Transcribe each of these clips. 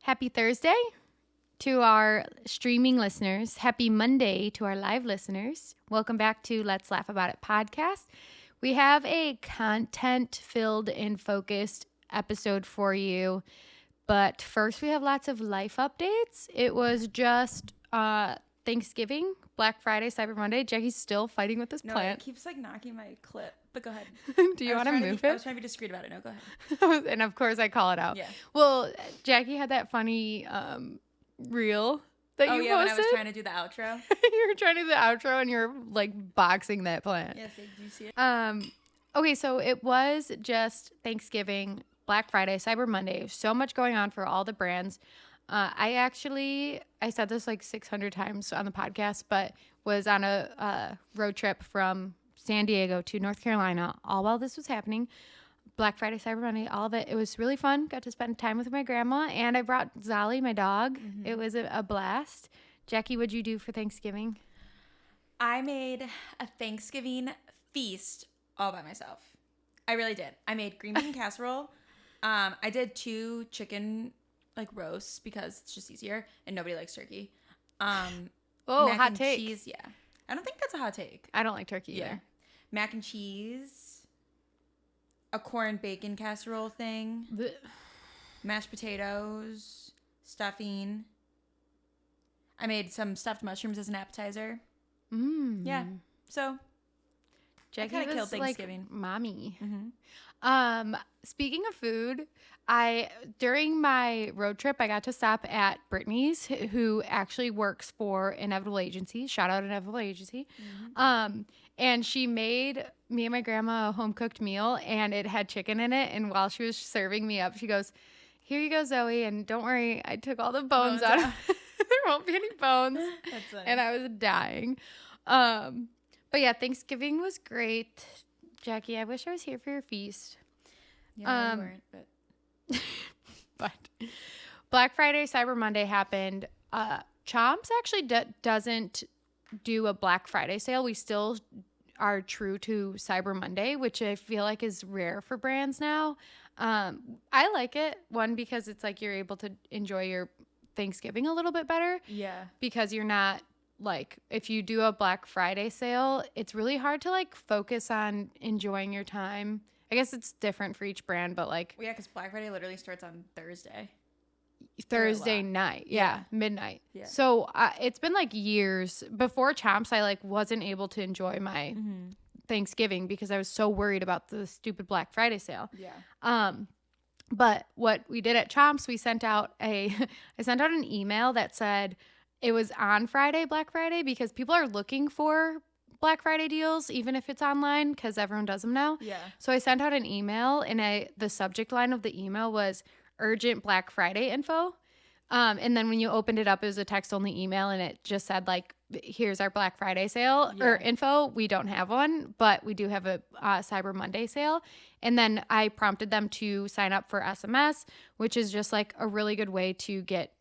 Happy Thursday to our streaming listeners. Happy Monday to our live listeners. Welcome back to Let's Laugh About It podcast. We have a content-filled and focused episode for you. But first, we have lots of life updates. It was just Thanksgiving, Black Friday, Cyber Monday. Jackie's still fighting with this plant. It keeps knocking my clip. But go ahead. Do you want to move it? I was trying to be discreet about it. No, go ahead. And of course, I call it out. Yeah. Well, Jackie had that funny reel that you posted. When I was trying to do the outro. You were trying to do the outro and you're like boxing that plant. Yes, did you see it? Okay, so it was just Thanksgiving, Black Friday, Cyber Monday. So much going on for all the brands. I said this like 600 times on the podcast, but was on a road trip from San Diego to North Carolina all while this was happening. Black Friday, Cyber Monday, all of it. It was really fun. Got to spend time with my grandma, and I brought Zoe, my dog. Mm-hmm. It was a blast. Jackie, what'd you do for Thanksgiving? I made a Thanksgiving feast all by myself. I really did. I made green bean casserole. I did 2 chicken roasts because it's just easier, and nobody likes turkey. Hot take. Cheese, yeah. I don't think that's a hot take. I don't like turkey either. Mac and cheese, a corn bacon casserole thing, Blech. Mashed potatoes, stuffing. I made some stuffed mushrooms as an appetizer. Yeah. So Jackie I kind of killed was Thanksgiving. Like mommy. Mm-hmm. Speaking of food, during my road trip, I got to stop at Brittany's, who actually works for Inevitable Agency. Shout out Inevitable Agency. Mm-hmm. And she made me and my grandma a home-cooked meal, and it had chicken in it. And while she was serving me up, she goes, "Here you go, Zoe, and don't worry, I took all the bones out of it. There won't be any bones." That's funny. And I was dying. But yeah, Thanksgiving was great. Jackie, I wish I was here for your feast. Yeah, you weren't, but... But Black Friday, Cyber Monday happened. Chomps actually doesn't do a Black Friday sale. We still are true to Cyber Monday, which I feel like is rare for brands now. I like it. One, because it's like you're able to enjoy your Thanksgiving a little bit better. Yeah. Because you're not if you do a Black Friday sale, it's really hard to focus on enjoying your time. I guess it's different for each brand, but yeah, because Black Friday literally starts on Thursday night. Yeah, midnight. Yeah. So it's been years. Before Chomps, I wasn't able to enjoy my Thanksgiving because I was so worried about the stupid Black Friday sale. Yeah. But what we did at Chomps, I sent out an email that said it was on Friday, Black Friday, because people are looking for Black Friday deals, even if it's online, because everyone does them now. Yeah. So I sent out an email, and the subject line of the email was urgent Black Friday info. And then when you opened it up, it was a text-only email, and it just said, here's our Black Friday sale or info. We don't have one, but we do have a Cyber Monday sale. And then I prompted them to sign up for SMS, which is just a really good way to get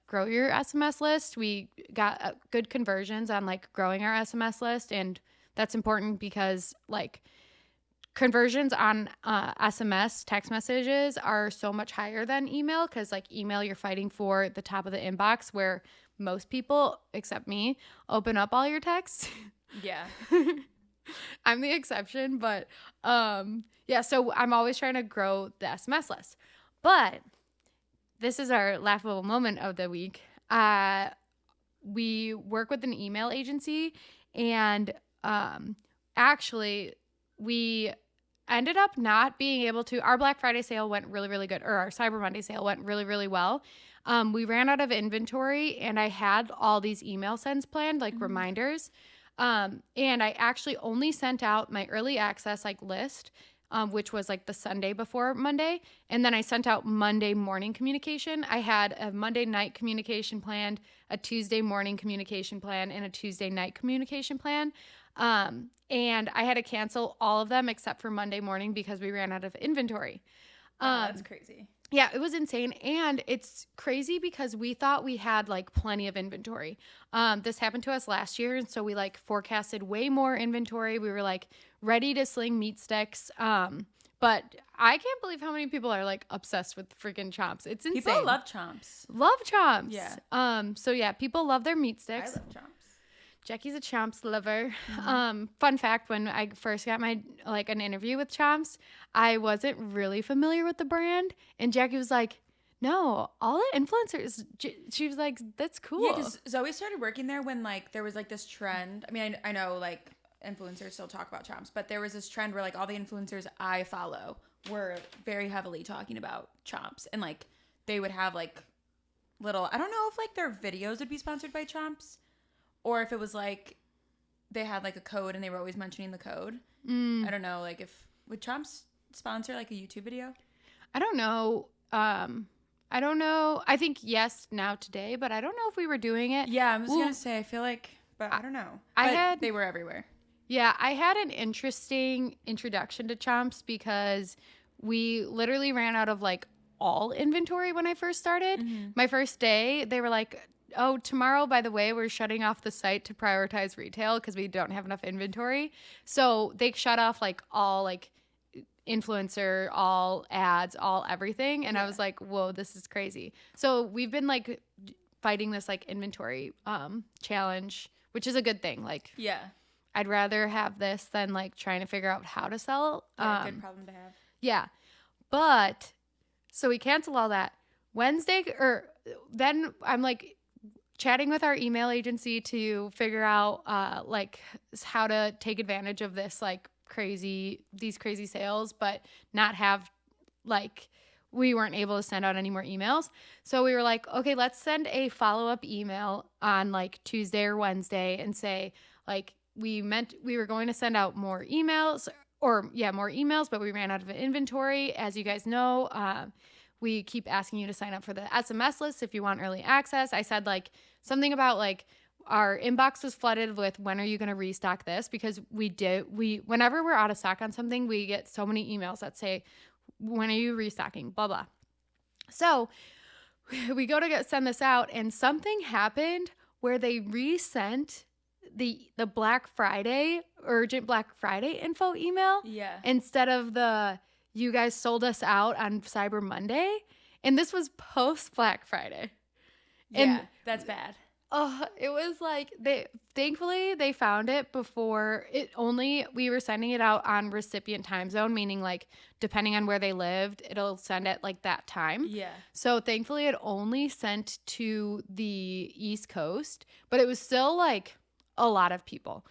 grow your SMS list. We got good conversions on growing our SMS list, and that's important because conversions on SMS text messages are so much higher than email, because email you're fighting for the top of the inbox, where most people except me open up all your texts. Yeah. I'm the exception, but so I'm always trying to grow the SMS list. But this is our laughable moment of the week. We work with an email agency, and actually we ended up not being able to. Our Black Friday sale went really, really good, or our Cyber Monday sale went really, really well. We ran out of inventory, and I had all these email sends planned, reminders. And I actually only sent out my early access list, which was the Sunday before Monday. And then I sent out Monday morning communication. I had a Monday night communication planned, a Tuesday morning communication plan, and a Tuesday night communication plan. And I had to cancel all of them except for Monday morning because we ran out of inventory. That's crazy. Yeah, it was insane. And it's crazy because we thought we had plenty of inventory. This happened to us last year. And so we forecasted way more inventory. We were ready to sling meat sticks. But I can't believe how many people are like obsessed with freaking chomps. It's insane. People love chomps. Love chomps. Yeah. So yeah, people love their meat I sticks. love chomps. Jackie's a Chomps lover. Fun fact, when I first got my an interview with Chomps, I wasn't really familiar with the brand, and Jackie was like, "No, all the influencers." She was like, "That's cool." Yeah, because Zoe started working there when like there was like this trend. I mean, I know like influencers still talk about chomps, but there was this trend where like all the influencers I follow were very heavily talking about chomps, and like they would have like little. I don't know if like their videos would be sponsored by chomps, or if it was like they had like a code and they were always mentioning the code. I don't know, like if would chomps sponsor like a YouTube video? I don't know. I don't know. I think yes now today, but I don't know if we were doing it. Yeah, I was gonna say I feel like, but I don't know. They were everywhere. Yeah, I had an interesting introduction to Chomps because we literally ran out of like all inventory when I first started. My first day, they were like, "Oh, tomorrow, by the way, we're shutting off the site to prioritize retail because we don't have enough inventory." So they shut off like all like influencer, all ads, all everything. And I was like, whoa, this is crazy. So we've been like fighting this like inventory challenge, which is a good thing. Like, Yeah. I'd rather have this than like trying to figure out how to sell. Good problem to have. Yeah. But so we cancel all that. Wednesday, or then I'm like chatting with our email agency to figure out like how to take advantage of this like these crazy sales, but not have like we weren't able to send out any more emails. So we were like, okay, let's send a follow-up email on like Tuesday or Wednesday and say like we were going to send out more emails more emails, but we ran out of inventory. As you guys know, we keep asking you to sign up for the SMS list if you want early access. I said like something about like our inbox was flooded with when are you going to restock this? Because whenever we're out of stock on something, we get so many emails that say, when are you restocking? Blah, blah. So we go to send this out and something happened where they resent the Black Friday, urgent Black Friday info email. Yeah. Instead of you guys sold us out on Cyber Monday. And this was post Black Friday. Yeah, and that's bad. It was like thankfully they found it before we were sending it out on recipient time zone, meaning like depending on where they lived, it'll send at like that time. Yeah. So thankfully it only sent to the East Coast, but it was still like a lot of people,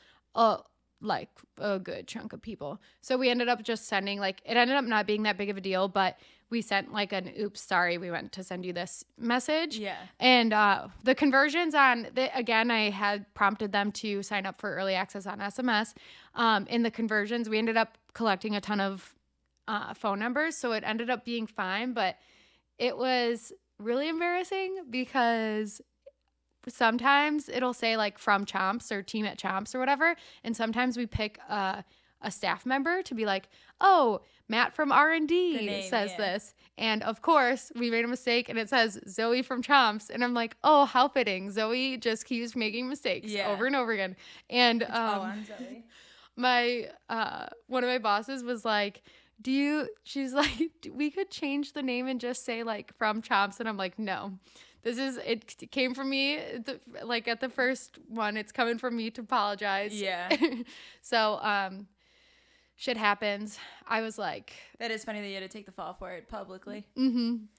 like a good chunk of people. So we ended up just sending it ended up not being that big of a deal, but we sent like an oops, sorry, we went to send you this message. Yeah. And the conversions again, I had prompted them to sign up for early access on SMS. In the conversions, we ended up collecting a ton of phone numbers. So it ended up being fine, but it was really embarrassing because sometimes it'll say like from Chomps or team at Chomps or whatever. And sometimes we pick a staff member to be like, oh, Matt from R&D says this. And of course, we made a mistake and it says Zoe from Chomps. And I'm like, oh, how fitting. Zoe just keeps making mistakes over and over again. And all on Zoe. one of my bosses was like, she's like, we could change the name and just say like from Chomps. And I'm like, no. It came from me, at the first one, it's coming from me to apologize. Yeah. So, shit happens. I was like... That is funny that you had to take the fall for it publicly.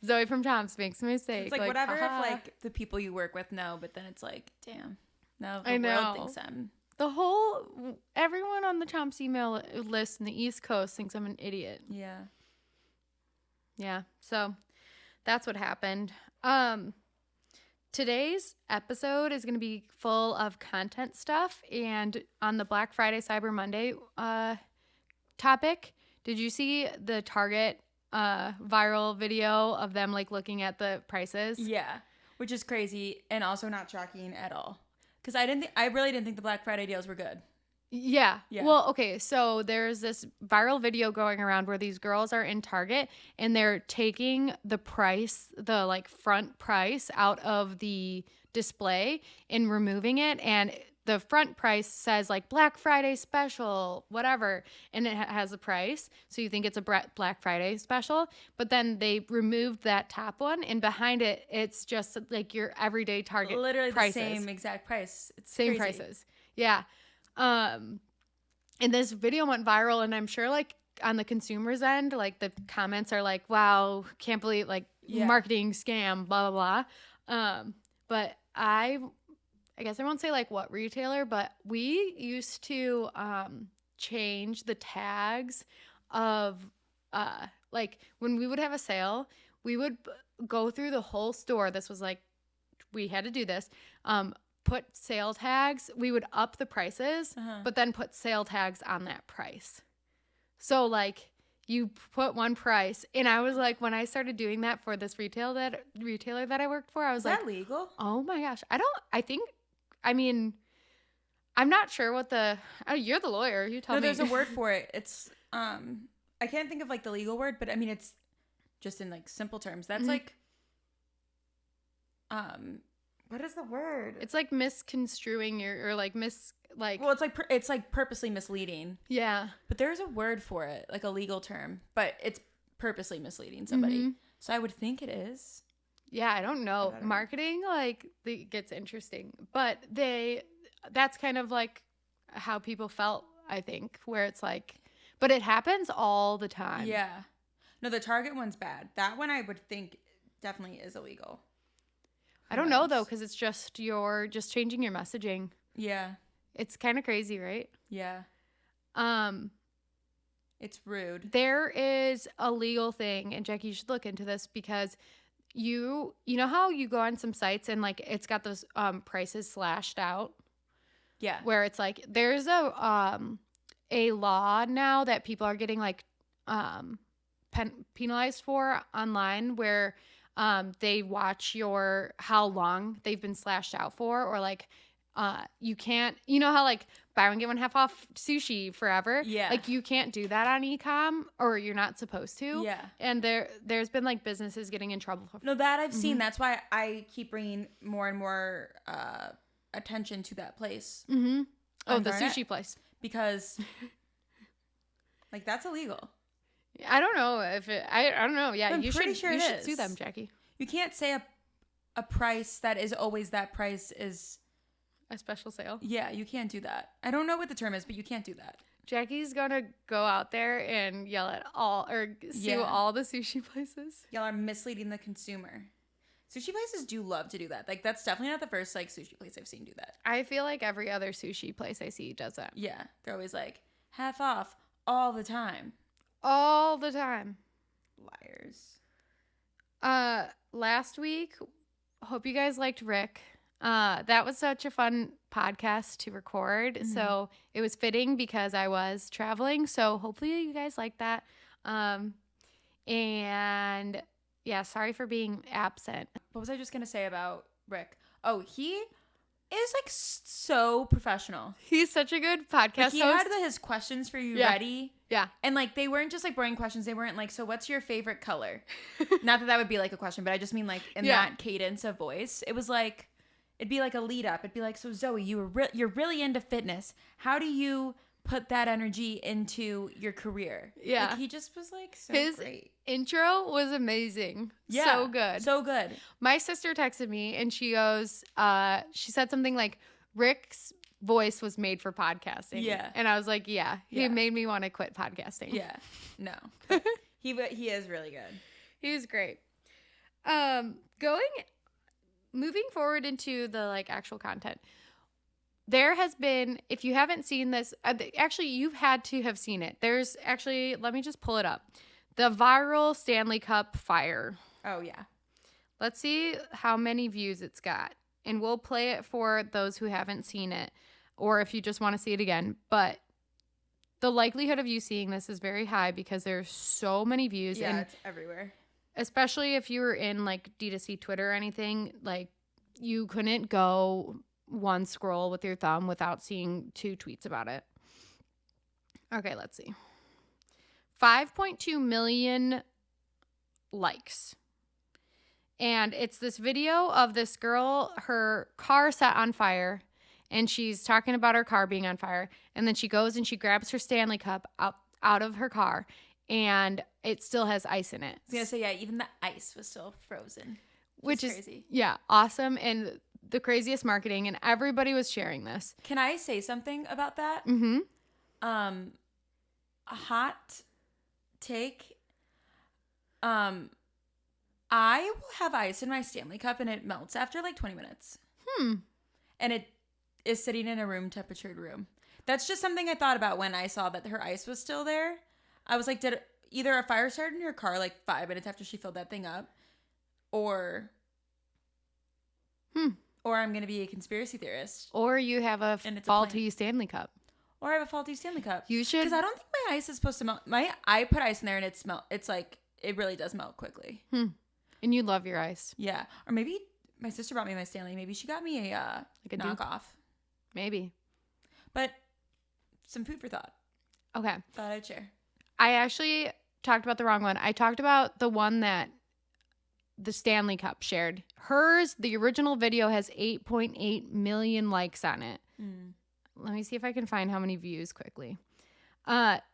Zoe from Chomps makes a mistake. It's like whatever if like the people you work with know, but then it's like, damn. No, the I know. world thinks I'm... Everyone on the Chomps email list in the East Coast thinks I'm an idiot. Yeah. Yeah, so that's what happened. Today's episode is going to be full of content stuff, and on the Black Friday Cyber Monday topic, did you see the Target viral video of them like looking at the prices? Yeah, which is crazy and also not shocking at all. Because I really didn't think the Black Friday deals were good. Yeah. Well, okay. So there's this viral video going around where these girls are in Target and they're taking the price, the like front price out of the display and removing it. And the front price says like Black Friday special, whatever, and it has a price. So you think it's a Black Friday special, but then they removed that top one, and behind it, it's just like your everyday Target Literally prices. the same exact price. It's same crazy. prices. Yeah. And this video went viral, and I'm sure like on the consumer's end, like the comments are like, wow, can't believe like marketing scam, blah, blah, blah. But I guess I won't say like what retailer, but we used to change the tags of like when we would have a sale, we would go through the whole store. This was like, we had to do this. Put sale tags. We would up the prices, but then put sale tags on that price. So like you put one price, and I was like, when I started doing that for this retailer that I worked for, I was like, is that legal? Oh my gosh. I mean, I'm not sure what you're the lawyer. You tell me. No, there's a word for it. It's, I can't think of like the legal word, but I mean, it's just in like simple terms. That's like, what is the word? It's like misconstruing or like well, it's like purposely misleading. Yeah. But there's a word for it, like a legal term, but it's purposely misleading somebody. So I would think it is. Yeah, I don't know. Marketing like gets interesting, but that's kind of like how people felt, I think, where it's like, but it happens all the time. Yeah. No, the Target one's bad. That one I would think definitely is illegal. I don't know though, because it's just changing your messaging. Yeah. It's kind of crazy, right? Yeah. It's rude. There is a legal thing, and Jackie, you should look into this, because you know how you go on some sites and like it's got those prices slashed out? Yeah. Where it's like there's a law now that people are getting like penalized for online, where they watch how long they've been slashed out for, or like you can't, you know how like buy one get one half off sushi forever? Yeah. Like you can't do that on e-com, or you're not supposed to. Yeah. And there's been like businesses getting in trouble for No, that I've seen. That's why I keep bringing more and more attention to that place. Mm-hmm. Oh, the sushi place. Because like that's illegal. I don't know I don't know. Yeah, I'm you pretty should sure you it should is. sue them, Jackie. You can't say a price that is always that price is a special sale. Yeah, you can't do that. I don't know what the term is, but you can't do that. Jackie's gonna go out there and yell at sue all the sushi places. Y'all are misleading the consumer. Sushi places do love to do that. Like that's definitely not the first like sushi place I've seen do that. I feel like every other sushi place I see does that. Yeah, they're always like half off all the time. All the time. Liars. Last week, hope you guys liked Rick. That was such a fun podcast to record. Mm-hmm. So it was fitting because I was traveling. So hopefully you guys like that. And yeah, sorry for being absent. What was I just going to say about Rick? Oh, he is like so professional. He's such a good podcast host. He had his questions for you ready. Yeah. And like they weren't just like boring questions. They weren't like, so what's your favorite color? Not that would be like a question, but I just mean like in that cadence of voice. It was like, it'd be like a lead up. It'd be like, so Zoe, you're really into fitness. How do you put that energy into your career? Yeah. Like, he just was like so his great. Intro was amazing. Yeah. So good. So good. My sister texted me and she goes, she said something like, Rick's voice was made for podcasting. Yeah. And I was like, yeah, he made me want to quit podcasting. Yeah. No. He is really good. He was great. Moving forward into the like actual content, there has been, if you haven't seen this, actually you've had to have seen it. There's actually, let me just pull it up. The viral Stanley Cup fire. Oh yeah. Let's see how many views it's got. And we'll play it for those who haven't seen it, or if you just want to see it again. But the likelihood of you seeing this is very high because there's so many views. Yeah, and it's everywhere. Especially if you were in like D2C Twitter or anything, like you couldn't go one scroll with your thumb without seeing 2 tweets about it. Okay, let's see. 5.2 million likes. And it's this video of this girl, her car set on fire, and she's talking about her car being on fire. And then she goes and she grabs her Stanley Cup out of her car, and it still has ice in it. I was going to say, yeah, even the ice was still frozen. Which is crazy. Yeah, awesome. And the craziest marketing, and everybody was sharing this. Can I say something about that? Mm-hmm. A hot take. I will have ice in my Stanley Cup and it melts after like 20 minutes. And it is sitting in a room temperatured room. That's just something I thought about when I saw that her ice was still there. I was like, did either a fire start in your car like 5 minutes after she filled that thing up? Or I'm going to be a conspiracy theorist. Or you have a faulty Stanley Cup. Or I have a faulty Stanley Cup. You should. Because I don't think my ice is supposed to melt. I put ice in there and it's like, it really does melt quickly. And you love your ice. Yeah. Or maybe my sister brought me my Stanley. Maybe she got me a knockoff. Maybe. But some food for thought. Okay. Thought I'd share. I actually talked about the wrong one. I talked about the one that the Stanley Cup shared. Hers, the original video, has 8.8 million likes on it. Let me see if I can find how many views quickly.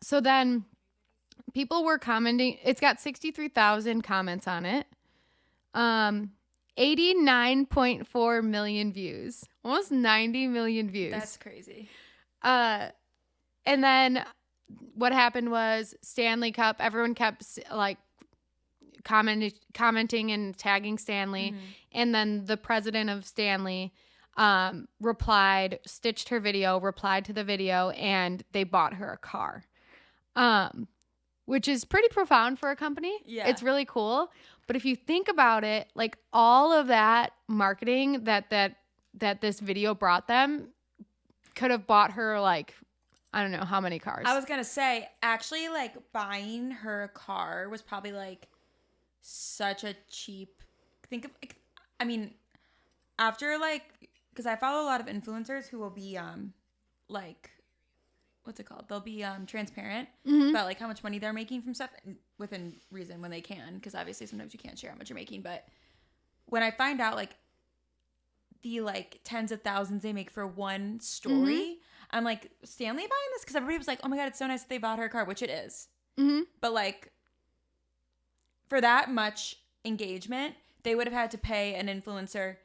So then people were commenting. It's got 63,000 comments on it. 89.4 million views. Almost 90 million views. That's crazy. And then what happened was Stanley Cup, everyone kept like commenting and tagging Stanley. And then the president of Stanley replied, stitched her video, replied to the video, and they bought her a car. Which is pretty profound for a company. Yeah. It's really cool. But if you think about it, like all of that marketing that this video brought them could have bought her like, I don't know how many cars. I was going to say, actually, like buying her a car was probably like such a cheap, after like, because I follow a lot of influencers who will be like, what's it called? They'll be transparent about like how much money they're making from stuff within reason when they can, because obviously sometimes you can't share how much you're making. But when I find out like the like tens of thousands they make for one story, I'm like, Stanley buying this? Because everybody was like, oh my god, it's so nice that they bought her a car, which it is. But like for that much engagement, they would have had to pay an influencer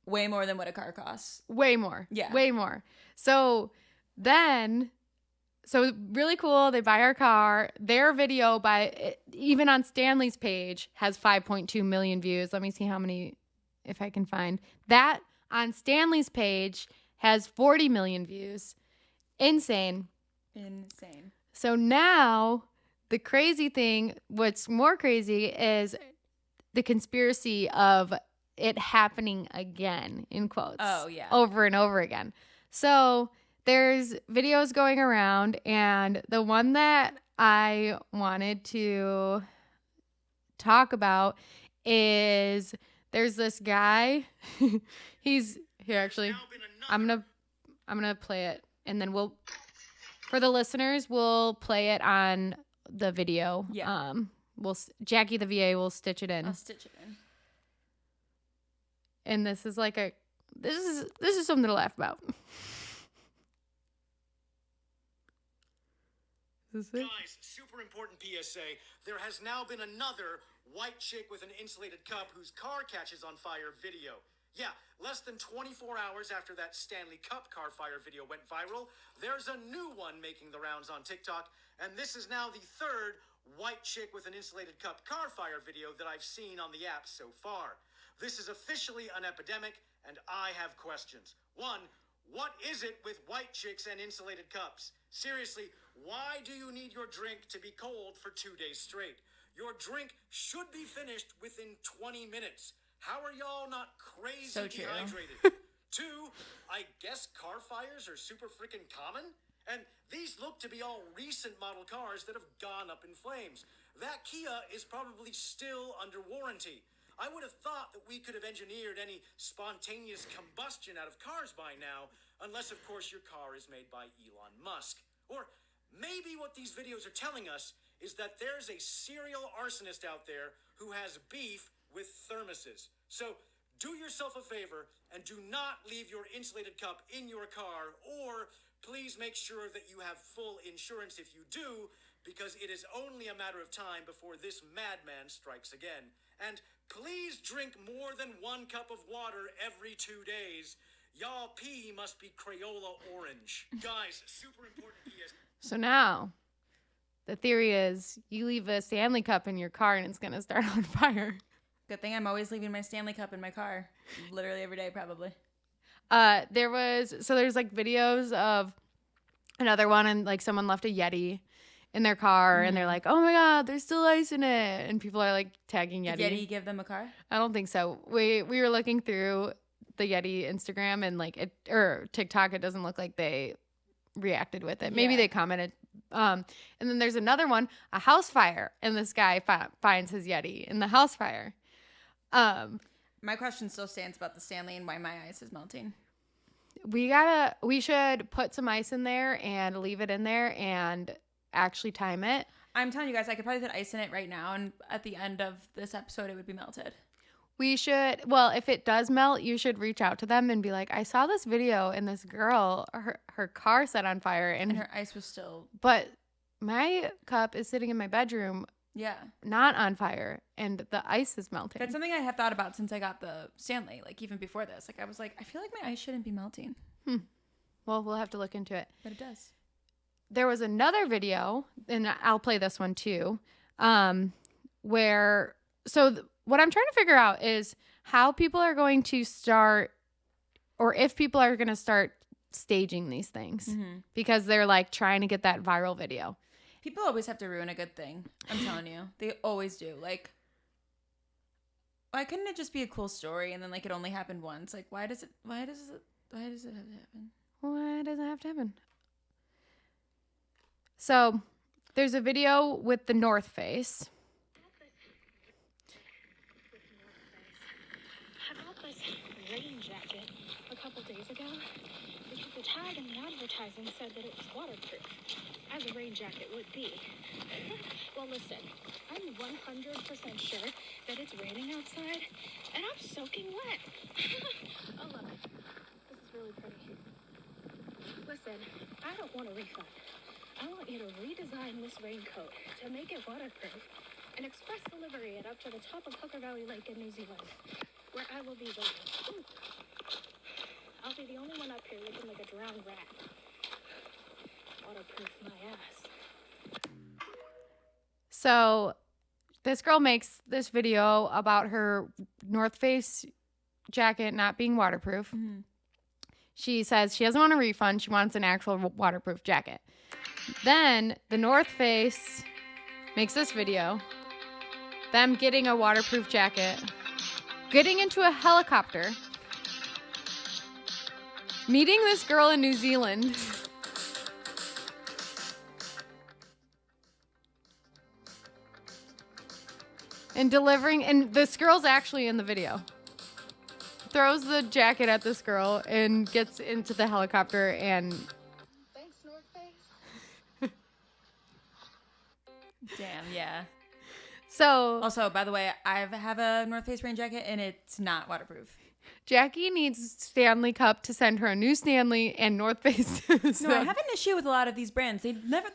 way more than what a car costs. Way more. Yeah. Way more. So really cool. They buy our car. Their video even on Stanley's page has 5.2 million views. Let me see how many, if I can find. That on Stanley's page has 40 million views. Insane. So now the crazy thing, what's more crazy is the conspiracy of it happening again, in quotes. Oh, yeah. Over and over again. So there's videos going around, and the one that I wanted to talk about is there's this guy. He's here actually. I'm gonna play it, and then for the listeners, we'll play it on the video. Yeah. Jackie the VA will stitch it in. I'll stitch it in. And this is like this is something to laugh about. Guys, super important PSA. There has now been another white chick with an insulated cup whose car catches on fire video. Yeah, less than 24 hours after that Stanley Cup car fire video went viral, there's a new one making the rounds on TikTok, and this is now the third white chick with an insulated cup car fire video that I've seen on the app so far. This is officially an epidemic, and I have questions. One, what is it with white chicks and insulated cups? Seriously, why do you need your drink to be cold for 2 days straight? Your drink should be finished within 20 minutes. How are y'all not crazy dehydrated? Two, I guess car fires are super freaking common? And these look to be all recent model cars that have gone up in flames. That Kia is probably still under warranty. I would have thought that we could have engineered any spontaneous combustion out of cars by now, unless, of course, your car is made by Elon Musk. Or maybe what these videos are telling us is that there's a serial arsonist out there who has beef with thermoses. So do yourself a favor and do not leave your insulated cup in your car, or please make sure that you have full insurance if you do, because it is only a matter of time before this madman strikes again. And please drink more than 1 cup of water every 2 days. Y'all pee must be Crayola orange. Guys, super important PS. So now, the theory is you leave a Stanley Cup in your car and it's going to start on fire. Good thing I'm always leaving my Stanley Cup in my car. Literally every day, probably. There's like videos of another one, and like someone left a Yeti in their car and they're like, oh my God, there's still ice in it. And people are like tagging Yeti. Did Yeti give them a car? I don't think so. We were looking through the Yeti Instagram and like it, or TikTok, it doesn't look like they reacted with it. Maybe they commented. And then there's another one, a house fire, and this guy finds his Yeti in the house fire. My question still stands about the Stanley and why my ice is melting. We should put some ice in there and leave it in there and actually time it. I'm telling you guys, I could probably put ice in it right now, and at the end of this episode, it would be melted. We should, well, if it does melt, you should reach out to them and be like, I saw this video and this girl, her car set on fire and her ice was still. But my cup is sitting in my bedroom. Yeah. Not on fire, and the ice is melting. That's something I have thought about since I got the Stanley, like even before this. Like I was like, I feel like my ice shouldn't be melting. Well, we'll have to look into it. But it does. There was another video, and I'll play this one too, where, what I'm trying to figure out is how people are going to start, or if people are going to start staging these things, because they're like trying to get that viral video. People always have to ruin a good thing. I'm telling you. They always do. Like, why couldn't it just be a cool story and then like it only happened once? Like, why does it have to happen? Why does it have to happen? So, there's a video with the North Face. I bought this rain jacket a couple days ago because the tag in the advertising said that it was waterproof, as a rain jacket would be. Well, listen, I'm 100% sure that it's raining outside, and I'm soaking wet. Oh, look, this is really pretty. Listen, I don't want a refund. I want you to redesign this raincoat to make it waterproof and express delivery it up to the top of Hooker Valley Lake in New Zealand, where I will be waiting. Ooh. I'll be the only one up here looking like a drowned rat. Waterproof my ass. So this girl makes this video about her North Face jacket not being waterproof. She says she doesn't want a refund. She wants an actual waterproof jacket. Then the North Face makes this video. Them getting a waterproof jacket. Getting into a helicopter. Meeting this girl in New Zealand. And delivering, and this girl's actually in the video. Throws the jacket at this girl and gets into the helicopter and... Thanks, North Face. Damn, yeah. So... Also, by the way, I have a North Face rain jacket and it's not waterproof. Jackie needs Stanley Cup to send her a new Stanley and North Face. No, I have an issue with a lot of these brands. They never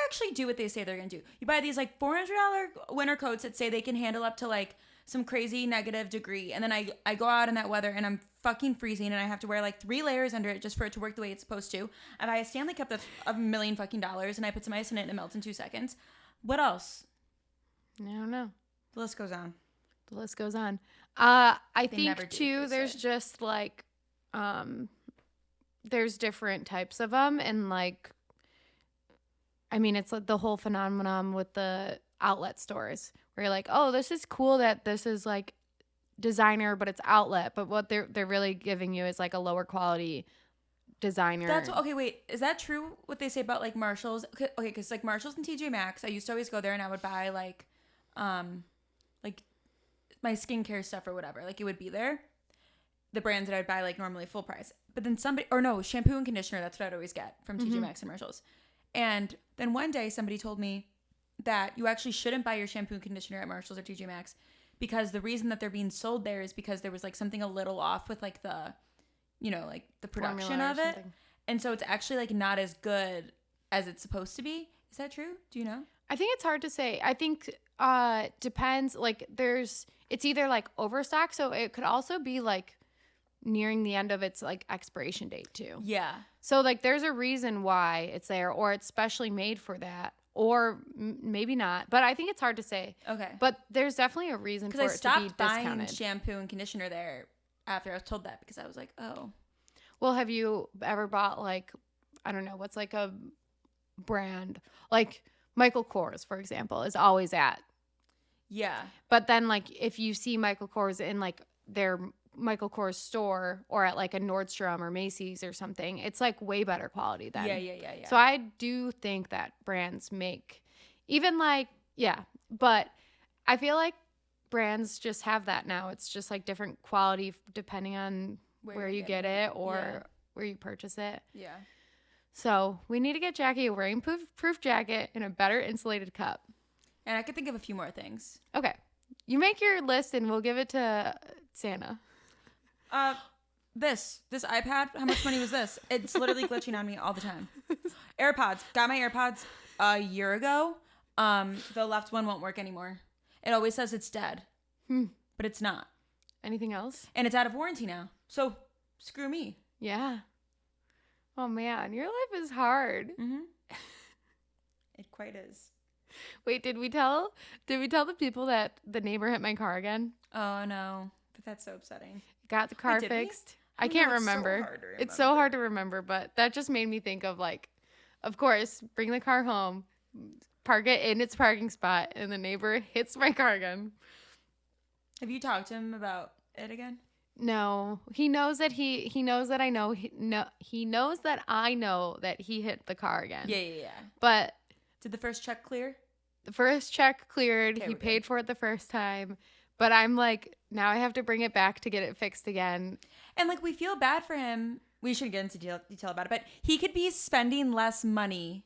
actually do what they say they're going to do. You buy these like $400 winter coats that say they can handle up to like some crazy negative degree. And then I go out in that weather and I'm fucking freezing and I have to wear like 3 layers under it just for it to work the way it's supposed to. I buy a Stanley Cup that's $1 million fucking and I put some ice in it and it melts in 2 seconds. What else? I don't know. The list goes on. The list goes on. I never think do, too, they there's say. just like, there's different types of them. And like, I mean, it's like the whole phenomenon with the outlet stores where you're like, oh, this is cool that this is like designer, but it's outlet. But what they're really giving you is like a lower quality designer. That's okay. Wait, is that true? What they say about like Marshalls? Okay, because like Marshalls and TJ Maxx, I used to always go there and I would buy like my skincare stuff or whatever. Like it would be there. The brands that I would buy like normally full price. But then shampoo and conditioner. That's what I'd always get from TJ Maxx and Marshalls. And then one day somebody told me that you actually shouldn't buy your shampoo and conditioner at Marshalls or TJ Maxx because the reason that they're being sold there is because there was like something a little off with like the, you know, like the production Formula or of it. something. And so it's actually like not as good as it's supposed to be. Is that true? Do you know? I think it's hard to say. I think depends. Like it's either like overstock, so it could also be like nearing the end of its like expiration date too. Yeah. So like there's a reason why it's there, or it's specially made for that, or maybe not. But I think it's hard to say. Okay. But there's definitely a reason for Because I it to be stopped buying discounted. shampoo and conditioner there after I was told that, because I was like, oh. Well, have you ever bought like, I don't know, what's like a brand like Michael Kors, for example, is always at. Yeah. But then like if you see Michael Kors in like their Michael Kors store or at like a Nordstrom or Macy's or something, it's like way better quality then. Yeah. So I do think that brands make even like, yeah, but I feel like brands just have that now. It's just like different quality depending on where you get it or where you purchase it. Yeah. So we need to get Jackie a rainproof jacket and a better insulated cup. And I could think of a few more things. Okay. You make your list and we'll give it to Santa. This iPad, how much money was this? It's literally glitching on me all the time. AirPods. Got my AirPods a year ago. The left one won't work anymore. It always says it's dead. But it's not. Anything else? And it's out of warranty now. So screw me. Yeah. Oh man, your life is hard. Mm-hmm. It quite is. Wait, did we tell the people that the neighbor hit my car again? Oh no. But that's so upsetting. Got the car Wait, did we? fixed. I can't it's so remember. hard to It's so hard to remember, but that just made me think of like, of course, bring the car home, park it in its parking spot, and the neighbor hits my car again. Have you talked to him about it again? No, he knows that he knows that I know he knows that I know that he hit the car again. Yeah. But Did the first check clear? the first check cleared. Okay, He we're paid good. for it the first time. But I'm like, now I have to bring it back to get it fixed again. And like we feel bad for him. We shouldn't get into detail about it, but he could be spending less money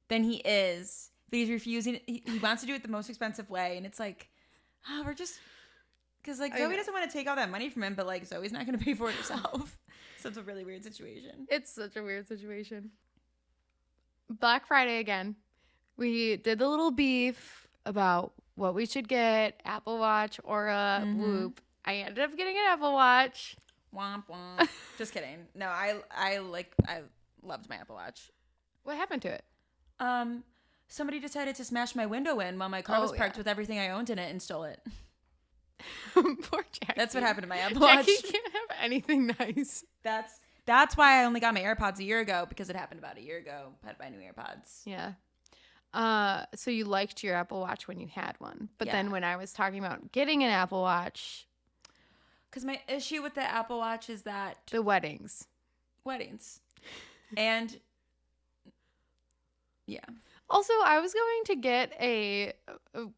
than he is. But he's refusing. He wants to do it the most expensive way, and it's like, we're just because like Zoe doesn't want to take all that money from him, but like Zoe's not going to pay for it herself. So it's a really weird situation. It's such a weird situation. Black Friday again. We did the little beef about what we should get, Apple Watch or a Whoop. I ended up getting an Apple Watch. Womp womp. Just kidding. No, I loved my Apple Watch. What happened to it? Somebody decided to smash my window in while my car was parked with everything I owned in it and stole it. Poor Jackie. That's what happened to my Apple Watch. Jackie can't have anything nice. That's why I only got my AirPods a year ago, because it happened about a year ago. I had to buy new AirPods. Yeah. So you liked your Apple Watch when you had one. But then when I was talking about getting an Apple Watch. Because my issue with the Apple Watch is that The weddings. And yeah. Also, I was going to get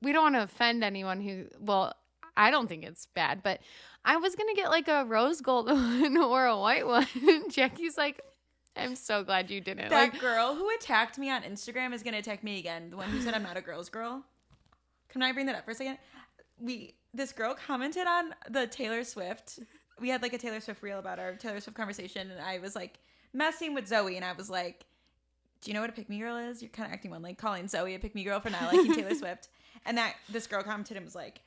we don't want to offend anyone I don't think it's bad, but I was going to get like a rose gold one or a white one. Jackie's like, I'm so glad you didn't. That girl who attacked me on Instagram is going to attack me again. The one who said I'm not a girl's girl. Can I bring that up for a second? This girl commented on the Taylor Swift. We had like a Taylor Swift reel about our Taylor Swift conversation, and I was like messing with Zoe, and I was like, do you know what a pick-me girl is? You're kind of acting one, like calling Zoe a pick-me girl for not liking Taylor Swift. And this girl commented and was like,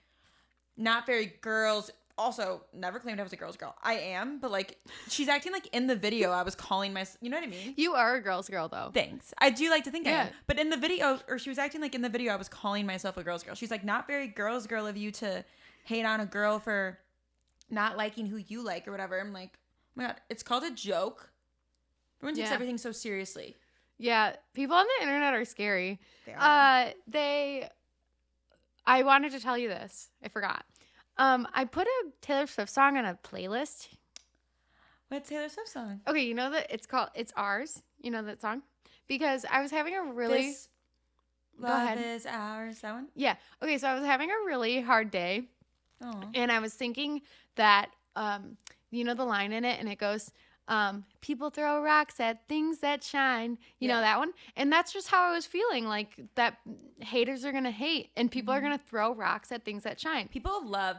not very girls. Also, never claimed I was a girl's girl. I am, but like, she's acting like in the video I was calling you know what I mean? You are a girl's girl, though. Thanks. I do like to think I Yeah. am. But in the video, or she was acting like in the video I was calling myself a girl's girl. She's like, not very girl's girl of you to hate on a girl for not liking who you like or whatever. I'm like, oh my God, it's called a joke. Everyone takes everything so seriously. Yeah, people on the internet are scary. They are. I wanted to tell you this. I forgot. I put a Taylor Swift song on a playlist. What Taylor Swift song? Okay, you know that it's Ours. You know that song? Because I was having a really This Go Love ahead. is ours. That one? Yeah. Okay, so I was having a really hard day. Oh. And I was thinking that, you know the line in it, and it goes, People throw rocks at things that shine. You know that one? And that's just how I was feeling, like that haters are going to hate and people are going to throw rocks at things that shine. People love,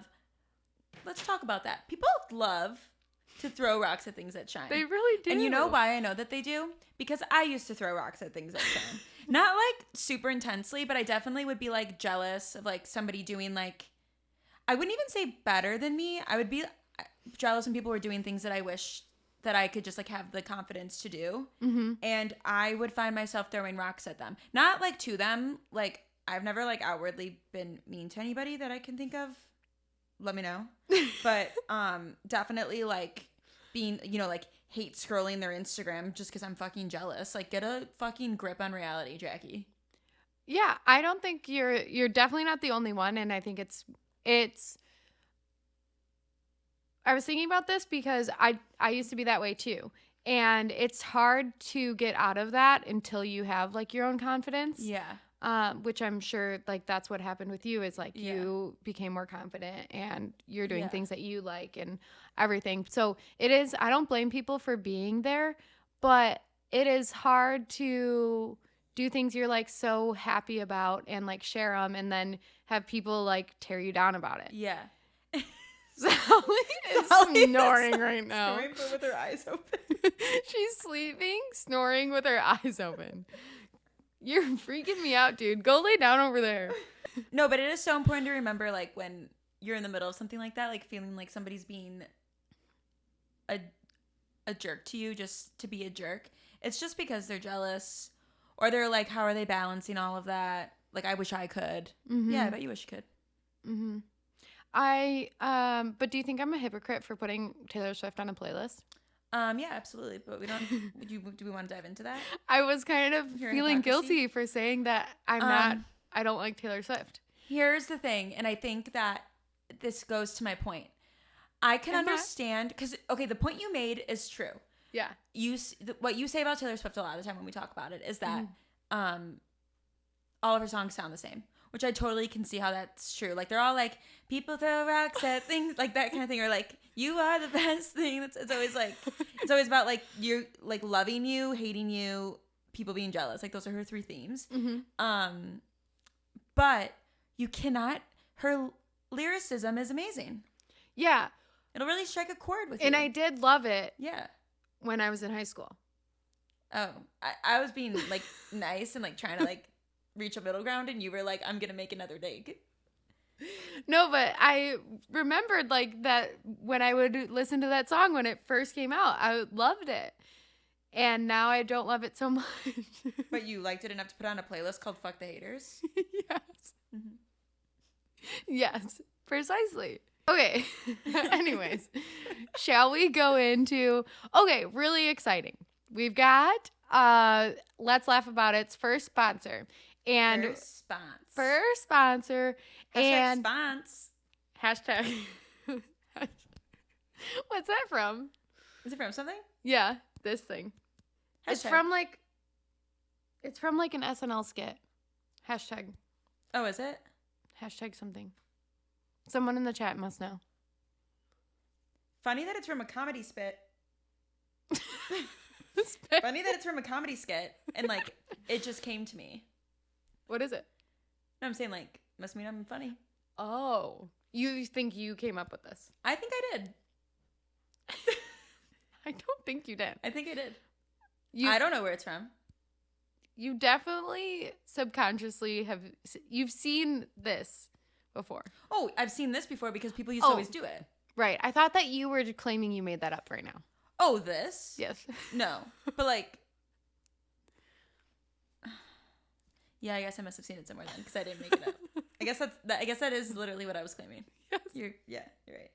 let's talk about that. People love to throw rocks at things that shine. They really do. And you know why I know that they do? Because I used to throw rocks at things that shine. Not like super intensely, but I definitely would be like jealous of like somebody doing like, I wouldn't even say better than me. I would be jealous when people were doing things that I wish that I could just like have the confidence to do. Mm-hmm. And I would find myself throwing rocks at them. Not like to them. Like I've never like outwardly been mean to anybody that I can think of. Let me know. But definitely like being, you know, like hate scrolling their Instagram just because I'm fucking jealous. Like get a fucking grip on reality, Jackie. Yeah, I don't think you're definitely not the only one, and I think it's I was thinking about this because I used to be that way too. And it's hard to get out of that until you have like your own confidence. Yeah. Which I'm sure like that's what happened with you is like you became more confident and you're doing things that you like and everything. So it is, I don't blame people for being there, but it is hard to do things you're like so happy about and like share them and then have people like tear you down about it. Yeah. Sally is snoring right now. Snoring but with her eyes open. She's sleeping, snoring with her eyes open. You're freaking me out, dude. Go lay down over there. No, but it is so important to remember, like, when you're in the middle of something like that, like, feeling like somebody's being a jerk to you just to be a jerk. It's just because they're jealous. Or they're like, how are they balancing all of that? Like, I wish I could. Mm-hmm. Yeah, I bet you wish you could. Mm-hmm. But do you think I'm a hypocrite for putting Taylor Swift on a playlist? Yeah, absolutely. But we don't. Do we want to dive into that? I was kind of Your feeling hypocrisy? guilty for saying that I don't like Taylor Swift. Here's the thing, and I think that this goes to my point. I can understand because the point you made is true. Yeah. What you say about Taylor Swift a lot of the time when we talk about it is that all of her songs sound the same, which I totally can see how that's true. Like they're all like people throw rocks at things like that kind of thing, or like you are the best thing. It's always like it's always about like you're like loving you, hating you, people being jealous. Like those are her three themes. Mm-hmm. But you cannot. Her lyricism is amazing. Yeah. It'll really strike a chord with you. And I did love it. Yeah. When I was in high school. Oh, I was being like nice and like trying to like reach a middle ground, and you were like, I'm gonna make another dig. No, but I remembered like that when I would listen to that song when it first came out, I loved it. And now I don't love it so much. But you liked it enough to put on a playlist called Fuck the Haters? Yes. Mm-hmm. Yes, precisely. Okay. Anyways, shall we go into, really exciting. We've got Let's Laugh About It's first sponsor. And first sponsor. And spons. hashtag. What's that from? Is it from something? Yeah, this thing. Hashtag. It's from like an SNL skit. Hashtag. Oh, is it? Hashtag something. Someone in the chat must know. Funny that it's from a comedy spit. Spit. Funny that it's from a comedy skit, and like it just came to me. What is it? No, I'm saying like must mean I'm funny. Oh, you think you came up with this? I think I did. I don't think you did. I think I did. I don't know where it's from. You definitely subconsciously you've seen this before. Oh, I've seen this before because people used to always do it. Right. I thought that you were claiming you made that up right now. Oh, this? Yes. No. But like yeah, I guess I must have seen it somewhere then because I didn't make it up. I guess that is literally what I was claiming. Yes. You're right.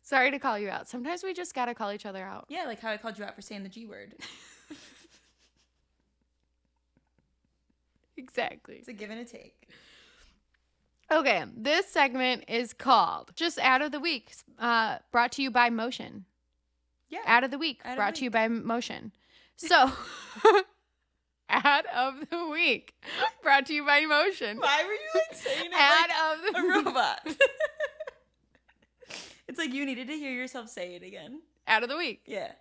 Sorry to call you out. Sometimes we just got to call each other out. Yeah, like how I called you out for saying the G word. Exactly. It's a give and a take. Okay, this segment is called Just Ad of the Week, brought to you by Motion. Yeah. Ad of the Week, brought to you by Motion. So, Ad of the Week, brought to you by Motion. Why were you like saying it Ad like of the a robot? It's like you needed to hear yourself say it again. Ad of the Week. Yeah.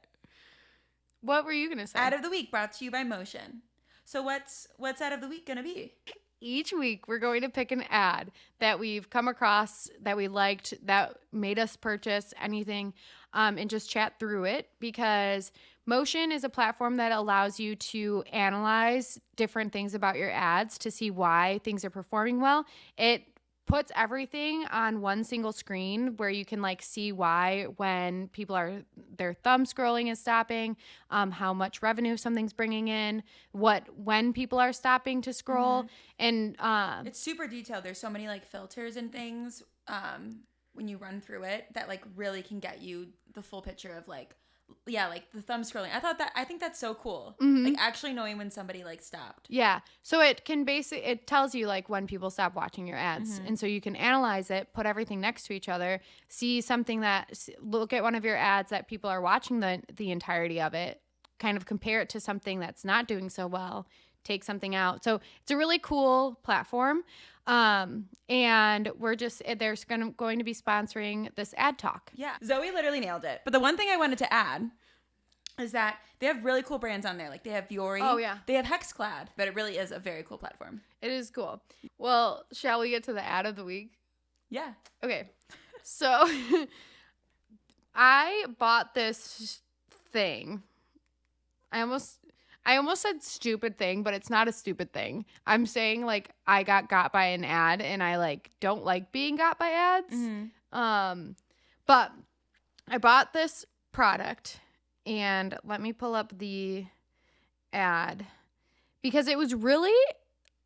What were you going to say? Ad of the week brought to you by Motion. So what's ad of the week going to be? Each week, we're going to pick an ad that we've come across, that we liked, that made us purchase anything, and just chat through it, because Motion is a platform that allows you to analyze different things about your ads to see why things are performing well. It puts everything on one single screen where you can like see why when people are their thumb scrolling is stopping, how much revenue something's bringing in, when people are stopping to scroll, and it's super detailed. There's so many like filters and things when you run through it that like really can get you the full picture of like like the thumb scrolling. I think that's so cool. Like actually knowing when somebody like stopped. Yeah. So it tells you like when people stop watching your ads. And so you can analyze it, put everything next to each other, look at one of your ads that people are watching the entirety of it, kind of compare it to something that's not doing so well, take something out. So it's a really cool platform. And they're going to be sponsoring this ad talk. Yeah. Zoe literally nailed it. But the one thing I wanted to add is that they have really cool brands on there. Like they have Viore. Oh, yeah. They have Hexclad. But it really is a very cool platform. It is cool. Well, shall we get to the ad of the week? Yeah. Okay. So I bought this thing. I almost said stupid thing, but it's not a stupid thing. I'm saying like I got by an ad, and I like don't like being got by ads. But I bought this product, and let me pull up the ad because it was really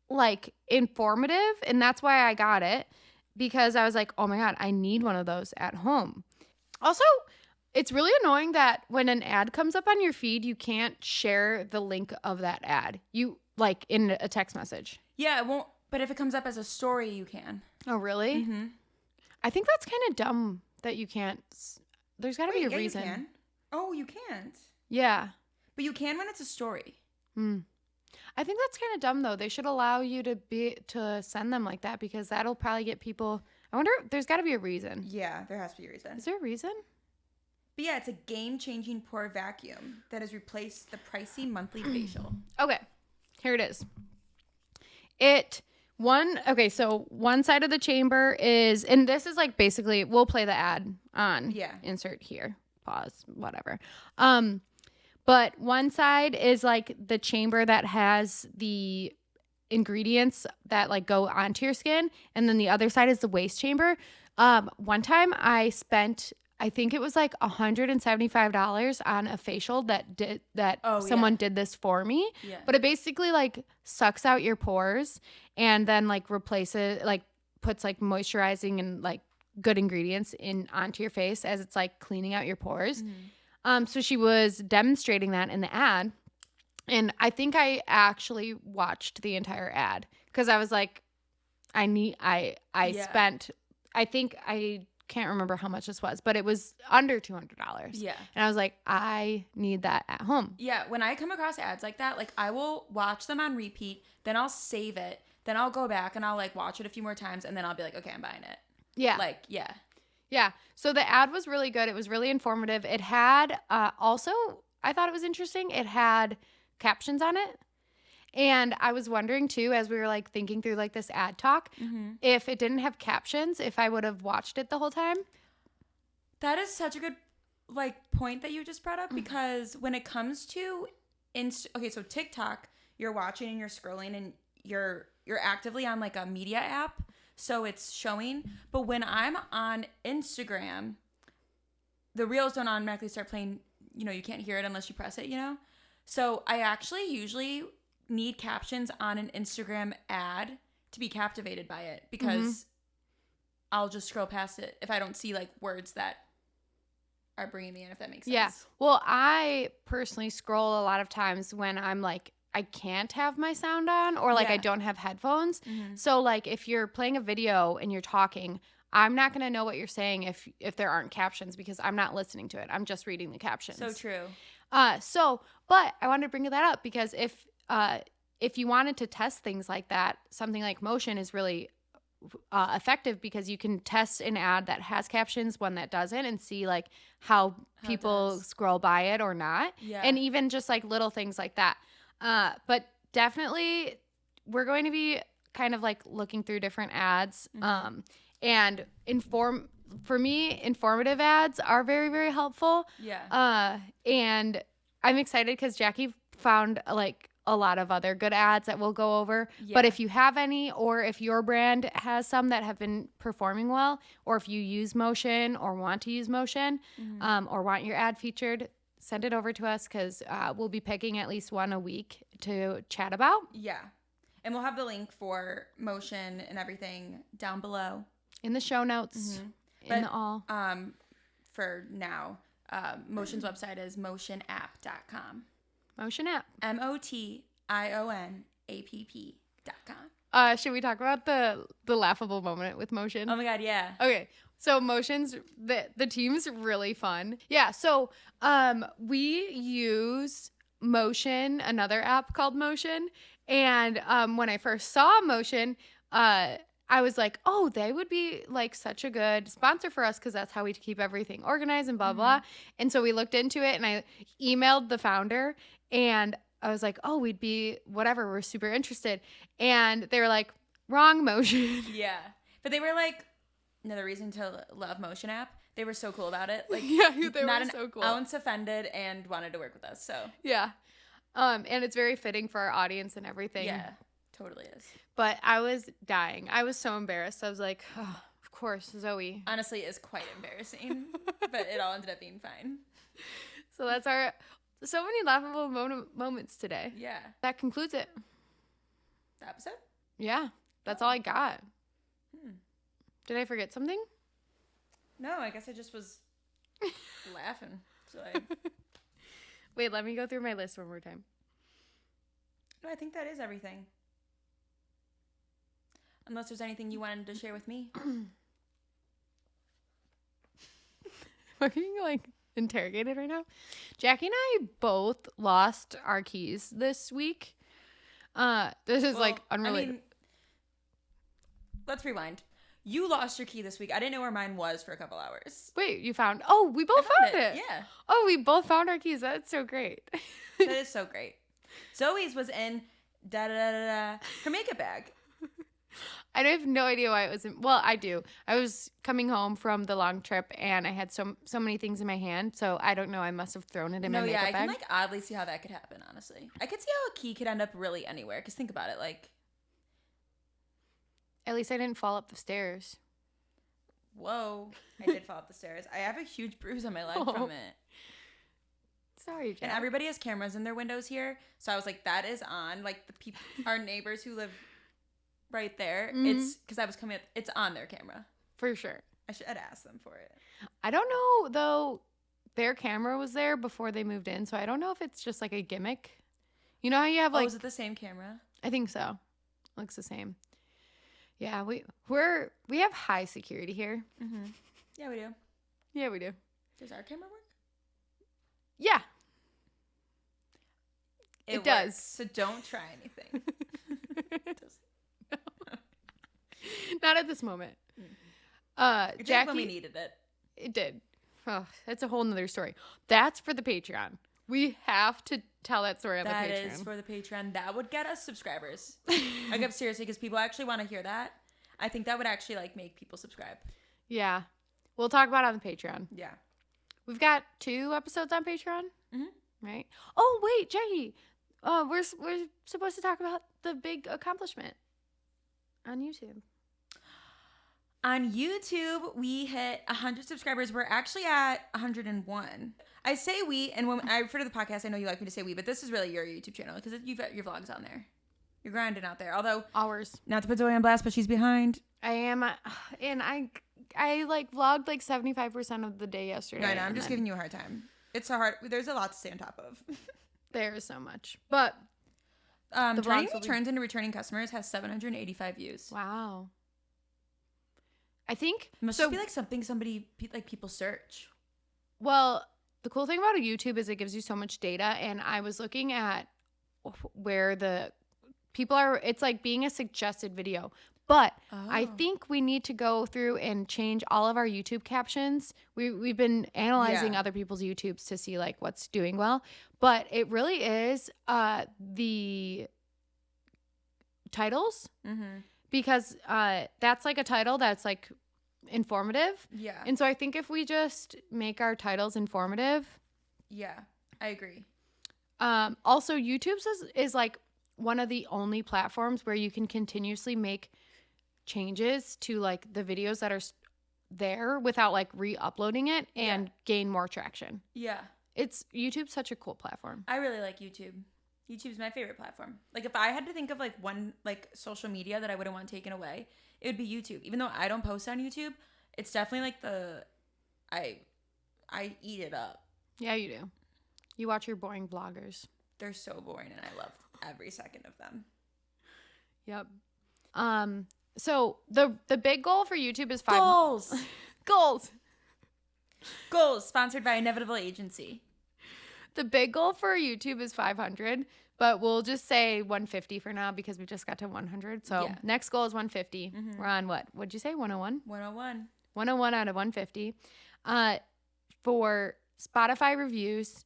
like informative, and that's why I got it, because I was like, oh my God, I need one of those at home. Also, it's really annoying that when an ad comes up on your feed, you can't share the link of that ad. You like in a text message. Yeah, it won't. But if it comes up as a story, you can. Oh, really? I think that's kind of dumb that you can't. There's got to be a reason. You can. Oh, you can't. Yeah. But you can when it's a story. I think that's kind of dumb though. They should allow you to send them like that, because that'll probably get people. I wonder. There's got to be a reason. Yeah, there has to be a reason. Is there a reason? But yeah, it's a game-changing pore vacuum that has replaced the pricey monthly facial. Okay, here it is. So one side of the chamber is, and this is like basically, we'll play the ad on. Yeah. Insert here, pause, whatever. But one side is like the chamber that has the ingredients that like go onto your skin, and then the other side is the waste chamber. One time I spent, I think it was like $175 on a facial someone did this for me. Yeah. But it basically like sucks out your pores and then like replaces, like puts like moisturizing and like good ingredients onto your face as it's like cleaning out your pores. So she was demonstrating that in the ad, and I think I actually watched the entire ad because I was like, I can't remember how much this was, but it was under $200. Yeah. And I was like, I need that at home. Yeah. When I come across ads like that, like I will watch them on repeat, then I'll save it, then I'll go back and I'll like watch it a few more times, and then I'll be like, okay, I'm buying it. Yeah. Like, yeah. Yeah. So the ad was really good. It was really informative. It had also, I thought it was interesting, it had captions on it. And I was wondering too, as we were like thinking through like this ad talk, if it didn't have captions, if I would have watched it the whole time. That is such a good like point that you just brought up, because when it comes to so TikTok, you're watching and you're scrolling and you're actively on like a media app, so it's showing. But when I'm on Instagram, the reels don't automatically start playing. You can't hear it unless you press it. So I actually usually need captions on an Instagram ad to be captivated by it, because I'll just scroll past it if I don't see like words that are bringing me in, if that makes sense. Yeah. Well, I personally scroll a lot of times when I'm like, I can't have my sound on, or like I don't have headphones. So like if you're playing a video and you're talking, I'm not going to know what you're saying if there aren't captions, because I'm not listening to it. I'm just reading the captions. So true. But I wanted to bring that up because if you wanted to test things like that, something like Motion is really effective because you can test an ad that has captions, one that doesn't, and see like how people does. scroll by it or not. Yeah. And even just like little things like that. But definitely we're going to be kind of like looking through different ads. And for me, informative ads are very, very helpful. Yeah. And I'm excited because Jackie found like a lot of other good ads that we'll go over. Yeah. But if you have any, or if your brand has some that have been performing well, or if you use motion or want to use motion, or want your ad featured, send it over to us because we'll be picking at least one a week to chat about. Yeah. And we'll have the link for motion and everything down below. In the show notes. In the all. For now, Motion's website is motionapp.com. Motion app. MOTIONAPP.com. Should we talk about the laughable moment with Motion? Oh my God, yeah. Okay. So Motion's the team's really fun. Yeah, so we use Motion, another app called Motion, and when I first saw Motion, I was like, oh, they would be like such a good sponsor for us because that's how we keep everything organized and blah, blah. And so we looked into it and I emailed the founder and I was like, oh, we'd be whatever. We're super interested. And they were like, wrong, Motion. Yeah. But they were like, another reason to love Motion app. They were so cool about it. Like, Yeah, they not were an so cool. ounce offended and wanted to work with us. So, Yeah. And it's very fitting for our audience and everything. yeah, totally is. But I was dying. I was so embarrassed. I was like, oh, of course, Zoe. Honestly, it's quite embarrassing, but it all ended up being fine. So that's our so many laughable moments today. Yeah. That concludes it. The episode? Yeah, that's all I got. Did I forget something? No, I guess I just was laughing. So Wait, let me go through my list one more time. No, I think that is everything. Unless there's anything you wanted to share with me. Am I being like interrogated right now? Jackie and I both lost our keys this week. This is like unrelated. I mean, let's rewind. You lost your key this week. I didn't know where mine was for a couple hours. Wait, you found? Oh, we both found it. Yeah. Oh, we both found our keys. That's so great. That is so great. Zoe's was in her makeup bag. I have no idea why it was in. Well, I do. I was coming home from the long trip and I had so many things in my hand. So I don't know. I must have thrown it in my makeup I bag. can like oddly see how that could happen, honestly. I could see how a key could end up really anywhere. Because think about it. Like, At least I didn't fall up the stairs. whoa. I did fall up the stairs. I have a huge bruise on my leg from it. Sorry, Jack. And everybody has cameras in their windows here. So I was like, that is on. Like the people, our neighbors who live right there. It's because I was coming up. It's on their camera. For sure. I should ask them for it. I don't know, though. Their camera was there before they moved in. So I don't know if it's just like a gimmick. You know how you have like. Is it the same camera? I think so. Looks the same. Yeah, we have high security here. Mm-hmm. Yeah, we do. Yeah, we do. Does our camera work? Yeah. It does. Works, so don't try anything. Not at this moment. It did Jackie, when we needed it. It did. Oh, that's a whole nother story. That's for the Patreon. We have to tell that story on the Patreon. That is for the Patreon. That would get us subscribers. Like, seriously, because people actually want to hear that. I think that would actually like make people subscribe. Yeah. We'll talk about it on the Patreon. Yeah. We've got 2 episodes on Patreon. Mm-hmm. Right? Oh, wait, Jackie. We're supposed to talk about the big accomplishment on YouTube. On YouTube, we hit 100 subscribers. We're actually at 101. I say we, and when I refer to the podcast, I know you like me to say we, but this is really your YouTube channel because you've got your vlogs on there. You're grinding out there. Although, ours. Not to put Zoe on blast, but she's behind. I am, and I like vlogged like 75% of the day yesterday. No, I'm just giving you a hard time. It's there's a lot to stay on top of. There is so much. But the vlogs returns into returning customers has 785 views. Wow. I think it must just be like something people search. Well, the cool thing about a YouTube is it gives you so much data, and I was looking at where the people are. It's like being a suggested video, But I Oh. think we need to go through and change all of our YouTube captions. We've been analyzing Yeah. other people's YouTubes to see like what's doing well, but it really is the titles, Mm-hmm. because that's like a title that's like informative. Yeah. And so I think if we just make our titles informative. Yeah. I agree. Also, YouTube is like one of the only platforms where you can continuously make changes to like the videos that are there without like re-uploading it and gain more traction. Yeah. It's YouTube's such a cool platform. I really like YouTube. YouTube's my favorite platform. Like if I had to think of like one like social media that I wouldn't want taken away, it would be YouTube. Even though I don't post on YouTube, it's definitely like I eat it up. Yeah, you do. You watch your boring vloggers. They're so boring and I love every second of them. Yep. So the big goal for YouTube is Goals. Goals. Sponsored by Inevitable Agency. The big goal for YouTube is 500, but we'll just say 150 for now because we just got to 100. So Yeah. next goal is 150. Mhm. We're on what? What'd you say? 101? 101. 101 out of 150. For Spotify reviews,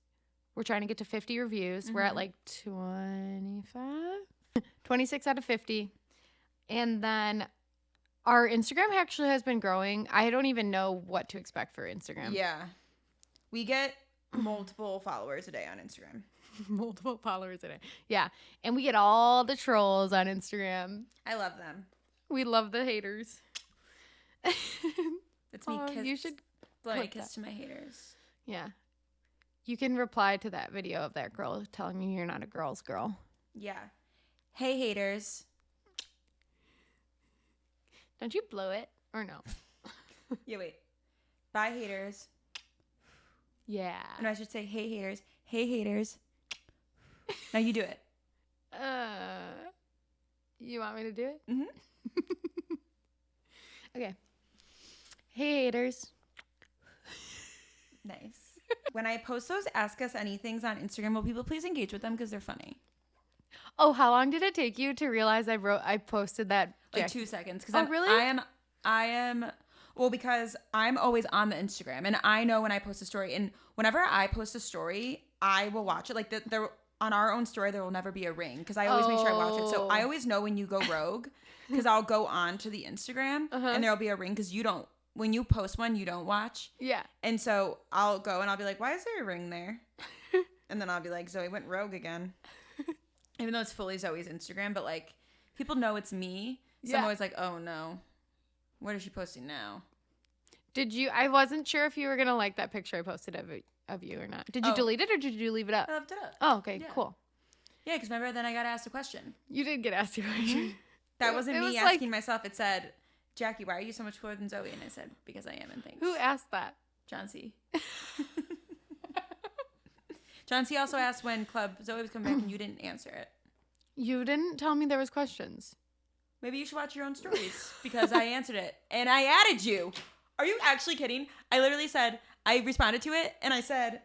we're trying to get to 50 reviews. We're at like 25? 26 out of 50. And then our Instagram actually has been growing. I don't even know what to expect for Instagram. Yeah. We get multiple followers a day on Instagram. Multiple followers in it. Yeah. And we get all the trolls on Instagram. I love them. We love the haters. It's me. Oh, Kiss, you should blow a clip kiss that. to my haters. Yeah. You can reply to that video of that girl telling me you're not a girl's girl. Yeah. Hey, haters. Don't you blow it? Or no? Yeah, wait. Bye, haters. Yeah. And I should say, hey, haters. Hey, haters. Now you do it. You want me to do it? Mm-hmm. Okay. Hey, haters. Nice. When I post those Ask Us Anythings on Instagram, will people please engage with them because they're funny? Oh, how long did it take you to realize I posted that? Like Jack- 2 seconds. Oh, really? I am, well, because I'm always on the Instagram and I know when I post a story, and whenever I post a story, I will watch it. Like there on our own story, there will never be a ring because I always make sure I watch it. So I always know when you go rogue because I'll go on to the Instagram and there'll be a ring because you don't, when you post one, you don't watch. Yeah. And so I'll go and I'll be like, why is there a ring there? And then I'll be like, Zoe went rogue again. Even though it's fully Zoe's Instagram, but like people know it's me. So I'm always like, oh no, what is she posting now? I wasn't sure if you were going to like that picture I posted of you or not. Did you delete it or did you leave it up? I left it up. Oh, okay, Yeah. cool. Yeah, because remember then I got asked a question. You did get asked a question. That wasn't It me was asking myself. It said, Jackie, why are you so much cooler than Zoe? And I said, because I am, and thanks. Who asked that? John C. John C. also asked when Club Zoe was coming back and you didn't answer it. You didn't tell me there was questions. Maybe you should watch your own stories because I answered it and I added you. Are you actually kidding? I literally said, I responded to it and I said,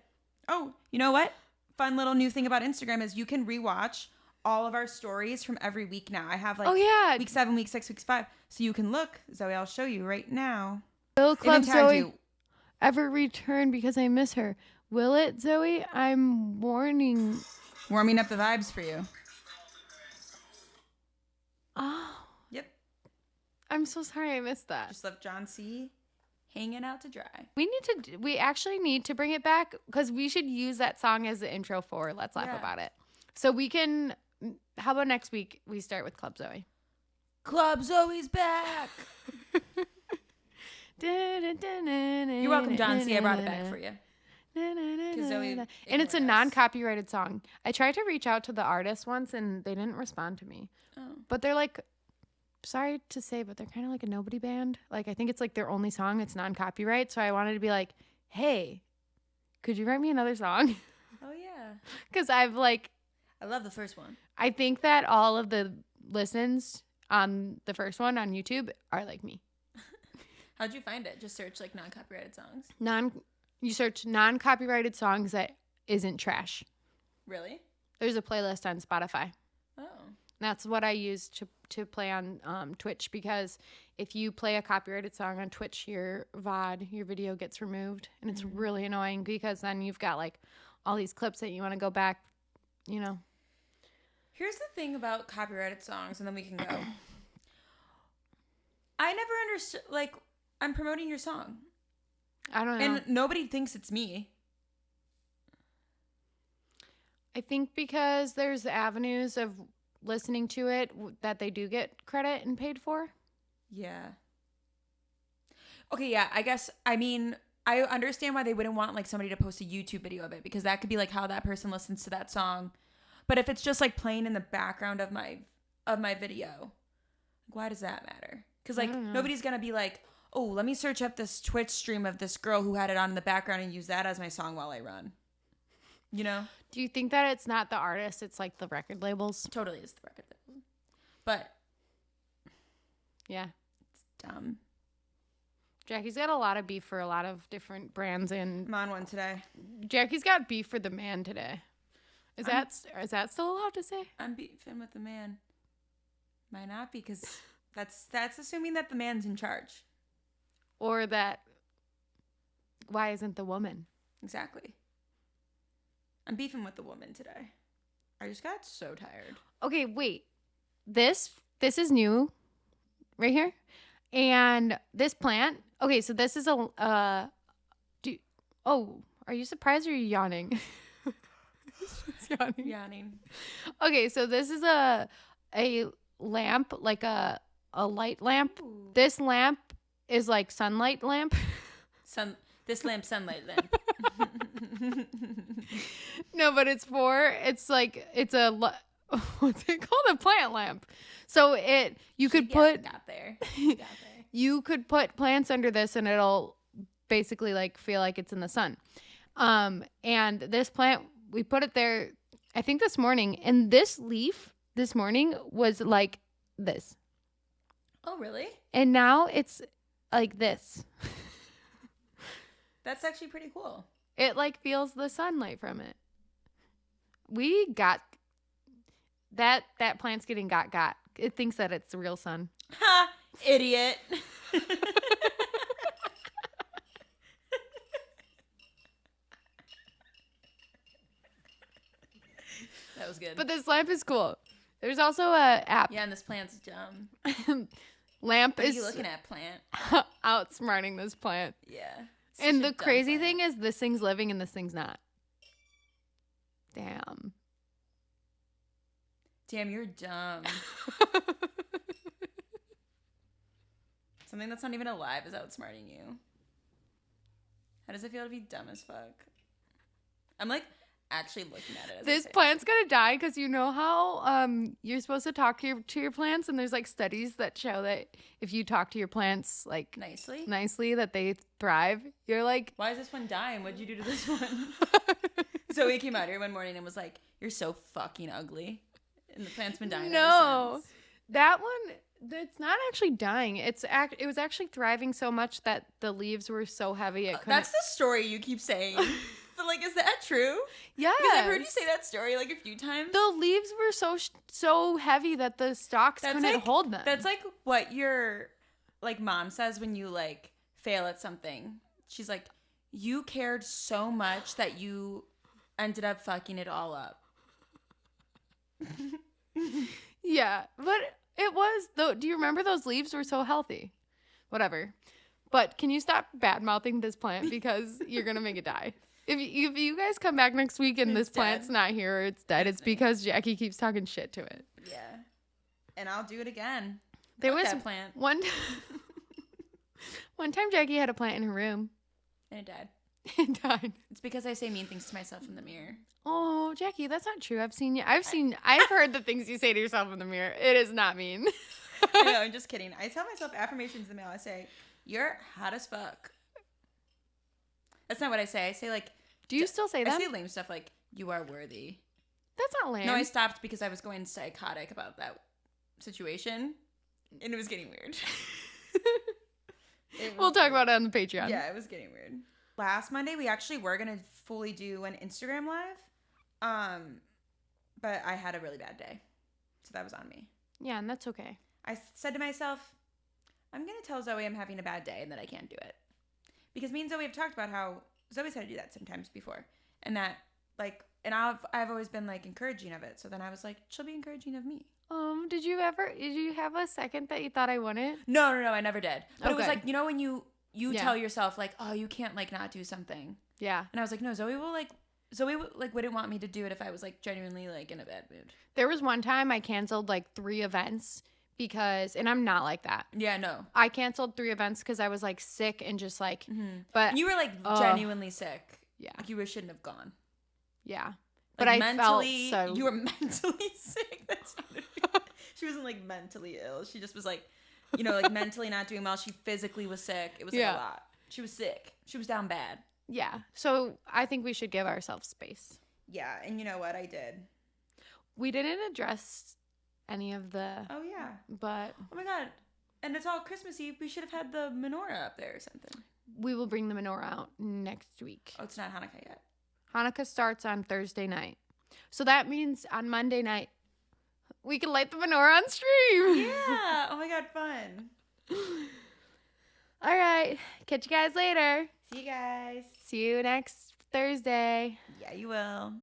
oh, you know what? Fun little new thing about Instagram is you can rewatch all of our stories from every week now. I have like week 7, week 6, week 5. So you can look. Zoe, I'll show you right now. Will It Club even tagged Zoe you. ever return because I miss her? Will it, Zoe? I'm warning. Warming up the vibes for you. Oh, Yep. I'm so sorry I missed that. Just left John C. hanging out to dry. We actually need to bring it back because we should use that song as the intro for Let's Laugh Yeah. About It. So we can, how about next week we start with Club Zoe? Club Zoe's back. You're welcome, John C. I brought it back for you. Zoe And it's a ignored us. non-copyrighted song. I tried to reach out to the artist once and they didn't respond to me. Oh. But they're like, sorry to say, but they're kind of like a nobody band. Like, I think it's like their only song. It's non-copyright. So I wanted to be like, hey, could you write me another song? Oh, yeah. Because I've like, I love the first one. I think that all of the listens on the first one on YouTube are like me. How'd you find it? Just search like non-copyrighted songs. You search non-copyrighted songs that isn't trash. Really? There's a playlist on Spotify. Oh. That's what I use to play on Twitch, because if you play a copyrighted song on Twitch, your VOD, your video gets removed, and it's really annoying because then you've got like all these clips that you want to go back, you know. Here's the thing about copyrighted songs, and then we can go. I never understood, like, I'm promoting your song. I don't know. And nobody thinks it's me. I think because there's avenues of listening to it that they do get credit and paid for. Yeah. Okay, yeah, I guess, I mean, I understand why they wouldn't want, like, somebody to post a YouTube video of it, because that could be, like, how that person listens to that song. But if it's just, like, playing in the background of my video, why does that matter? Because, like, nobody's going to be like, oh, let me search up this Twitch stream of this girl who had it on in the background and use that as my song while I run. You know? Do you think that it's not the artist, it's like the record labels? Totally is the record label. But yeah, it's dumb. Jackie's got a lot of beef for a lot of different brands, and I'm on one today. Jackie's got beef for the man today. Is that still allowed to say? I'm beefing with the man. Might not be, because that's assuming that the man's in charge. Or that, why isn't the woman? Exactly. I'm beefing with the woman today. I just got so tired. Okay, wait. This is new right here. And this plant, okay, so this is are you surprised or are you yawning? Yawning. Okay, so this is a lamp, like a light lamp. Ooh. This lamp is like sunlight lamp. This lamp, sunlight lamp. No, but it's a what's it called? A plant lamp. So you could put plants under this and it'll basically like feel like it's in the sun. And this plant, we put it there, I think this morning, and this leaf this morning was like this. Oh, really? And now it's like this. That's actually pretty cool. It like feels the sunlight from it. We got that plant's getting got. It thinks that it's the real sun. Ha! Idiot. That was good. But this lamp is cool. There's also a app. Yeah, and this plant's dumb. Lamp What are is you looking at, plant? outsmarting this plant. Yeah. And the crazy thing is this thing's living and this thing's not. Damn, you're dumb. Something that's not even alive is outsmarting you. How does it feel to be dumb as fuck? I'm like actually looking at it. As this plant's gonna die because you know how you're supposed to talk to your plants, and there's like studies that show that if you talk to your plants like nicely that they thrive. You're like, why is this one dying? What'd you do to this one? Zoe came out here one morning and was like, "You're so fucking ugly," and the plant's been dying. No, ever since. that one. It's not actually dying. It was actually thriving so much that the leaves were so heavy. That's the story you keep saying. But like, is that true? Yeah, because I've heard you say that story like a few times. The leaves were so heavy that the stalks couldn't hold them. That's like what your like mom says when you like fail at something. She's like, you cared so much that you ended up fucking it all up. Yeah, but it was though. Do you remember those leaves were so healthy? Whatever. But can you stop bad mouthing this plant because you're gonna make it die? If you guys come back next week and this plant's not here or it's dead, it's because Jackie keeps talking shit to it. Yeah, and I'll do it again. There was that plant. One time Jackie had a plant in her room. And it died. It died. It's because I say mean things to myself in the mirror. Oh, Jackie, that's not true. I've heard the things you say to yourself in the mirror. It is not mean. I know, I'm just kidding. I tell myself affirmations in the mail. I say, you're hot as fuck. That's not what I say. I say like, do you still say that? I say lame stuff like, you are worthy. That's not lame. No, I stopped because I was going psychotic about that situation. And it was getting weird. We'll talk about it on the Patreon. Yeah, it was getting weird. Last Monday, we actually were going to fully do an Instagram live. But I had a really bad day. So that was on me. Yeah, and that's okay. I said to myself, I'm going to tell Zoe I'm having a bad day and that I can't do it. Because me and Zoe have talked about how Zoe's had to do that sometimes before. And that, like, and I've always been, like, encouraging of it. So then I was like, she'll be encouraging of me. Did you have a second that you thought I wouldn't? No, I never did. But it was Okay. like, you know, when you Yeah. tell yourself, like, oh, you can't, like, not do something. Yeah. And I was like, no, Zoe wouldn't want me to do it if I was, like, genuinely, like, in a bad mood. There was one time I canceled like 3 events because, and I'm not like that. Yeah, no. I canceled 3 events because I was like sick and just like, but You were, like, genuinely sick. Yeah. Like, you shouldn't have gone. yeah. Like, But I mentally, felt so. you were mentally sick. That sounded She wasn't, like, mentally ill. She just was, like, you know, like, mentally not doing well. She physically was sick. It was, like, Yeah. a lot. She was sick. She was down bad. Yeah. So I think we should give ourselves space. Yeah, and you know what? I did. We didn't address any of the, Oh, yeah. but Oh, my God. And it's all Christmassy. We should have had the menorah up there or something. we will bring the menorah out next week. Oh, it's not Hanukkah yet. Hanukkah starts on Thursday night. So that means on Monday night, we can light the menorah on stream. Yeah. Oh, my God, fun. All right. Catch you guys later. See you guys. See you next Thursday. Yeah, you will.